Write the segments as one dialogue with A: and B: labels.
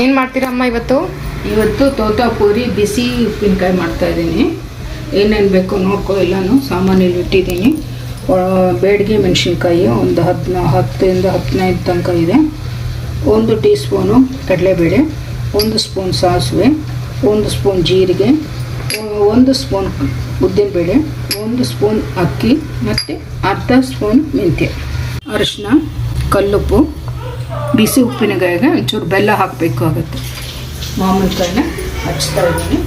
A: ಏನು ಮಾಡ್ತೀರಮ್ಮ ಇವತ್ತು?
B: ತೋತಾಪುರಿ ಬಿಸಿ ಉಪ್ಪಿನಕಾಯಿ ಮಾಡ್ತಾಯಿದ್ದೀನಿ. ಏನೇನು ಬೇಕೋ ನೋಡ್ಕೊ, ಎಲ್ಲನೂ ಸಾಮಾನಲ್ಲಿ ಇಟ್ಟಿದ್ದೀನಿ. ಬೇಡಿಗೆ ಮೆಣಸಿನ್ಕಾಯಿ ಒಂದು 10ರಿಂದ 15 ತನಕ ಇದೆ. 1 ಟೀ ಸ್ಪೂನು ಕಡಲೆಬೇಳೆ, 1 ಸ್ಪೂನ್ ಸಾಸಿವೆ, 1 ಸ್ಪೂನ್ ಜೀರಿಗೆ, 1 ಸ್ಪೂನ್ ಉದ್ದಿನಬೇಳೆ, 1 ಸ್ಪೂನ್ ಅಕ್ಕಿ ಮತ್ತು ಅರ್ಧ ಸ್ಪೂನ್ ಮೆಂತ್ಯ, ಅರಿಶಿನ, ಕಲ್ಲುಪ್ಪು. ಬಿಸಿ ಉಪ್ಪಿನಕಾಯಿಗೆ ಒಂಚೂರು ಬೆಲ್ಲ ಹಾಕಬೇಕು ಆಗುತ್ತೆ. ಮಾವಿನಕಾಯಿನ ಹಚ್ತಾ ಇದ್ದೀನಿ.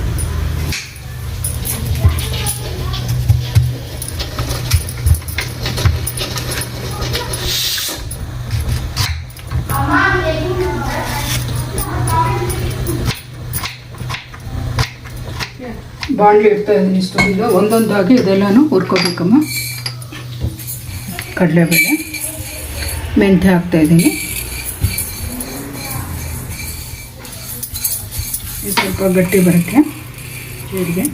B: ಬಾಣಲಿ ಇಡ್ತಾ ಇದ್ದೀನಿ ಸ್ಟೋವಿಗೆ. ಒಂದೊಂದಾಗಿ ಇದೆಲ್ಲನೂ ಹುರ್ಕೋಬೇಕಮ್ಮ. ಕಡಲೆಬೇಳೆ, ಮೆಂತ್ಯ ಹಾಕ್ತಾಯಿದ್ದೀನಿ. ಸ್ವಲ್ಪ ಗಟ್ಟಿ ಬರುತ್ತೆ ಜೀರಿಗೆ.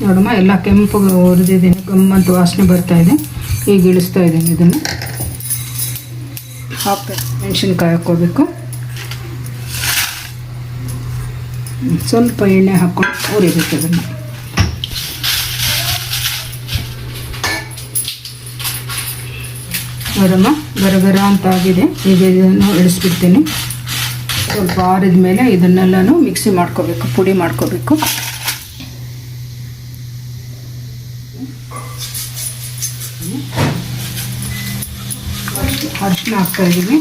B: ನೋಡಮ್ಮ, ಎಲ್ಲ ಕೆಂಪು ಹುರಿದಿದ್ದೀನಿ, ಗಮ್ಮಂತ ವಾಸನೆ ಬರ್ತಾಯಿದೆ. ಈಗ ಇಳಿಸ್ತಾ ಇದ್ದೀನಿ. ಇದನ್ನು ಮೆಣಸಿನ್ಕಾಯಿ ಹಾಕ್ಕೋಬೇಕು. ಸ್ವಲ್ಪ ಎಣ್ಣೆ ಹಾಕ್ಕೊಂಡು ಹುರಿಬೇಕು ಅದನ್ನು. ನೋಡಮ್ಮ, ಗರಗರ ಅಂತ ಆಗಿದೆ. ಈಗ ಇದನ್ನು ಇಳಿಸ್ಬಿಡ್ತೀನಿ. ಸ್ವಲ್ಪ ಆರಿದ ಮೇಲೆ ಇದನ್ನೆಲ್ಲನೂ ಮಿಕ್ಸಿ ಮಾಡ್ಕೋಬೇಕು, ಪುಡಿ ಮಾಡ್ಕೋಬೇಕು. ಅರಿಶಿನ ಹಾಕ್ತಾಯಿದ್ದೀನಿ.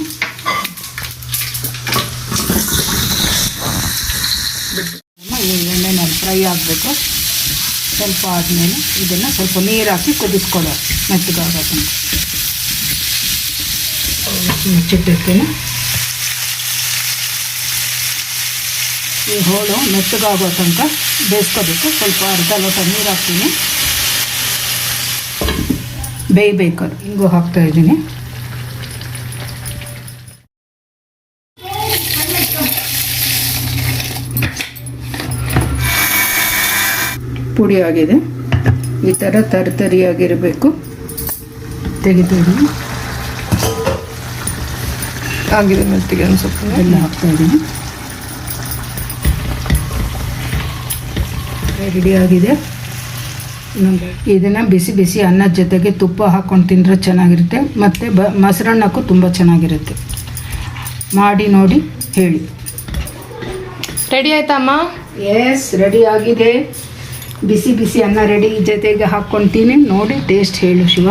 B: ಈ ಎಣ್ಣೆನಲ್ಲಿ ಫ್ರೈ ಆಗಬೇಕು. ಸ್ವಲ್ಪ ಆದಮೇಲೆ ಇದನ್ನು ಸ್ವಲ್ಪ ನೀರು ಹಾಕಿ ಕುದಿಸ್ಕೊಳ್ಳೋ, ಮೆತ್ತಗಾಗತ್ತಂತ ಮುಚ್ಚಿಟ್ಟಿರ್ತೀನಿ. ಈ ಹೋಳು ಮೆತ್ತಗಾಗೋ ತನಕ ಬೇಯಿಸ್ಕೋಬೇಕು. ಸ್ವಲ್ಪ ಅರ್ಧ ಲೋಟ ನೀರು ಹಾಕ್ತೀನಿ, ಬೇಯಬೇಕು. ಅದು ಹಿಂಗೂ ಹಾಕ್ತಾಯಿದ್ದೀನಿ. ಪುಡಿ ಆಗಿದೆ. ಈ ಥರ ತರಿಯಾಗಿರಬೇಕು. ತೆಗಿತೀನಿ.
A: ಆಗಿದೆ ಮೆತ್ತಿಗೆ ಒಂದು ಸ್ವಲ್ಪ
B: ಎಲ್ಲ ಹಾಕ್ತಾಯಿದ್ದೀನಿ. ರೆಡಿಯಾಗಿದೆ. ಇದನ್ನು ಬಿಸಿ ಬಿಸಿ ಅನ್ನದ ಜೊತೆಗೆ ತುಪ್ಪ ಹಾಕ್ಕೊಂಡು ತಿಂದರೆ ಚೆನ್ನಾಗಿರುತ್ತೆ, ಮತ್ತು ಮೊಸರನ್ನಕ್ಕೂ ತುಂಬ ಚೆನ್ನಾಗಿರುತ್ತೆ. ಮಾಡಿ ನೋಡಿ ಹೇಳಿ.
A: ರೆಡಿ ಆಯ್ತಮ್ಮ?
B: ಎಸ್, ರೆಡಿ ಆಗಿದೆ. ಬಿಸಿ ಬಿಸಿ ಅನ್ನ ರೆಡಿ. ಜೊತೆಗೆ ಹಾಕ್ಕೊಳ್ತೀನಿ. ನೋಡಿ ಟೇಸ್ಟ್ ಹೇಳು ಶಿವ.